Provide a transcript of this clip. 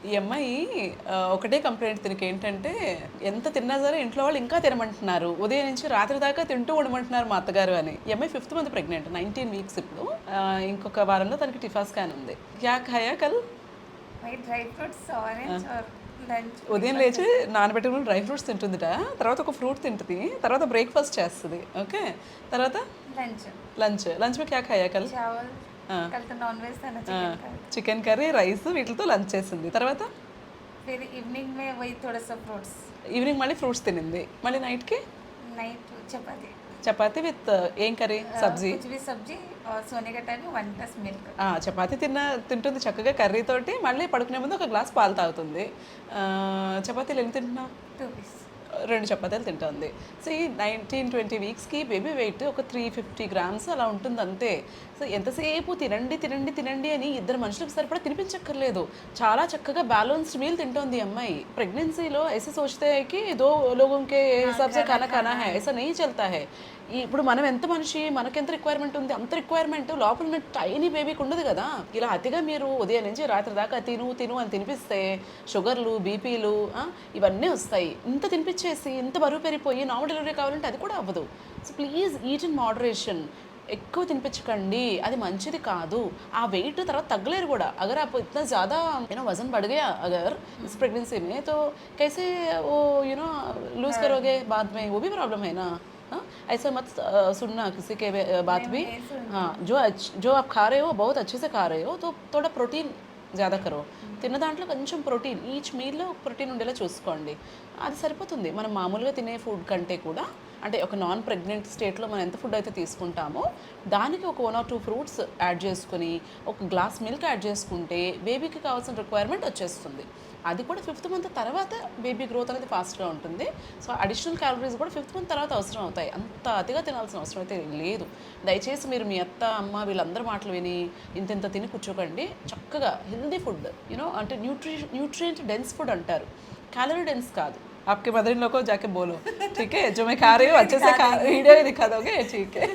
ఈ అమ్మాయి ఒకటే కంప్లైంట్ దీనికి ఏంటంటే ఎంత తిన్నా సరే ఇంట్లో వాళ్ళు ఇంకా తినమంటున్నారు, ఉదయం నుంచి రాత్రి దాకా తింటూ ఉండమంటున్నారు మా అత్తగారు అని. ఈ అమ్మాయి 5th మంత్ ప్రెగ్నెంట్, 19 వీక్స్ ఇప్పుడు. ఇంకొక వారంలో తనకి టిఫా స్కాన్ ఉంది. క్యా ఖాయా కల్? वही ड्राई फ्रूट्स ऑरेंज और लंच ఉదయం లేచి నానబెట్టుకుని డ్రై ఫ్రూట్స్ తింటుందిట, తర్వాత ఒక ఫ్రూట్ తింటుంది, తర్వాత బ్రేక్ఫాస్ట్ చేస్తుంది. ఓకే, తర్వాత लंच లంచ్ में क्या खाया कल? चावल कल तो नॉन वेज था ना चिकन का చికెన్ కర్రీ, రైస్, వీటితో లంచ్ చేసింది. తర్వాత फिर इवनिंग में वही थोड़ा सा फ्रूट्स ఈవినింగ్ మళ్ళీ ఫ్రూట్స్ తినింది. మళ్ళీ నైట్కి नाइट चपाती చపాతీ విత్ ఏం కర్రీ? సబ్జీ. कुछ भी सब्जी और सोने का टाइम में 1 ग्लास मिल्क చపాతీ తింటుంది చక్కగా కర్రీతోటి, మళ్ళీ పడుకునే ముందు ఒక గ్లాస్ పాలు తాగుతుంది. చపాతీలు ఎన్ని తింటున్నావు? 2 पीस 2 చపాతీలు తింటుంది. సో ఈ 19-20 వీక్స్కి బేబీ వెయిట్ ఒక 350 grams అలా ఉంటుంది అంతే. సో ఎంతసేపు తినండి తినండి తినండి అని ఇద్దరు మనుషులకు సరిపడా తినిపించక్కర్లేదు, చాలా చక్కగా బ్యాలెన్స్డ్ మీల్ తింటోంది ఈ అమ్మాయి. ప్రెగ్నెన్సీలో ऐसे सोचते हैं कि 2 लोगों के हिसाब से खाना खाना है, ऐसा नहीं चलता है. ఇప్పుడు మనం ఎంత మనిషి, మనకెంత రిక్వైర్మెంట్ ఉంది అంత రిక్వైర్మెంట్ లోపల ఉన్న టైనీ బేబీకి ఉండదు కదా. ఇలా అతిగా మీరు ఉదయం నుంచి రాత్రి దాకా తిను తిను అని తినిపిస్తే షుగర్లు, బీపీలు ఇవన్నీ వస్తాయి. ఇంత తినిపించేసి ఇంత బరువు పెరిగిపోయి నార్మల్ డెలివరీ కావాలంటే అది కూడా అవ్వదు. So please eat in moderation. ఎక్కువ తినిపించకండి, అది మంచిది కాదు. ఆ వెయిట్ తర్వాత తగ్గలేరు కూడా. అగర్ आप इतना ज़्यादा वजन बढ़ गया अगर इस प्रेगनेंसी में तो कैसे वो लूज करोगे बाद में, वो भी प्रॉब्लम है ना. हाँ, ऐसा मत सुनना किसी के बात भी. हाँ, जो आप खा रहे हो बहुत अच्छे से खा रहे हो तो थोड़ा प्रोटीन ज़्यादा करो. తిన్న దాంట్లో కొంచెం ప్రోటీన్, ఈచ్ మీల్లో ప్రోటీన్ ఉండేలా చూసుకోండి, అది సరిపోతుంది. మనం మామూలుగా తినే ఫుడ్ కంటే కూడా, అంటే ఒక నాన్ ప్రెగ్నెంట్ స్టేట్లో మనం ఎంత ఫుడ్ అయితే తీసుకుంటామో దానికి ఒక 1 or 2 ఫ్రూట్స్ యాడ్ చేసుకుని ఒక గ్లాస్ మిల్క్ యాడ్ చేసుకుంటే బేబీకి కావాల్సిన రిక్వైర్మెంట్ వచ్చేస్తుంది. అది కూడా 5th మంత్ తర్వాత బేబీ గ్రోత్ అనేది ఫాస్ట్గా ఉంటుంది. సో అడిషనల్ క్యాలరీస్ కూడా 5th మంత్ తర్వాత అవసరం అవుతాయి. అంత అతిగా తినాల్సిన అవసరం అయితే లేదు. దయచేసి మీరు మీ అత్త, అమ్మ వీళ్ళందరి మాటలు విని ఇంత తిని కూర్చోకండి. చక్కగా హెల్దీ ఫుడ్ అంటే న్యూట్రియంట్ డెన్స్ ఫుడ్ అంటారు, कैलोरी डेंस కాదు. आपके मदर इन लॉ को जाके बोलो, ठीक है, जो मैं खा रही हूँ अच्छे से खा, वीडियो भी दिखा दोगे, ठीक है.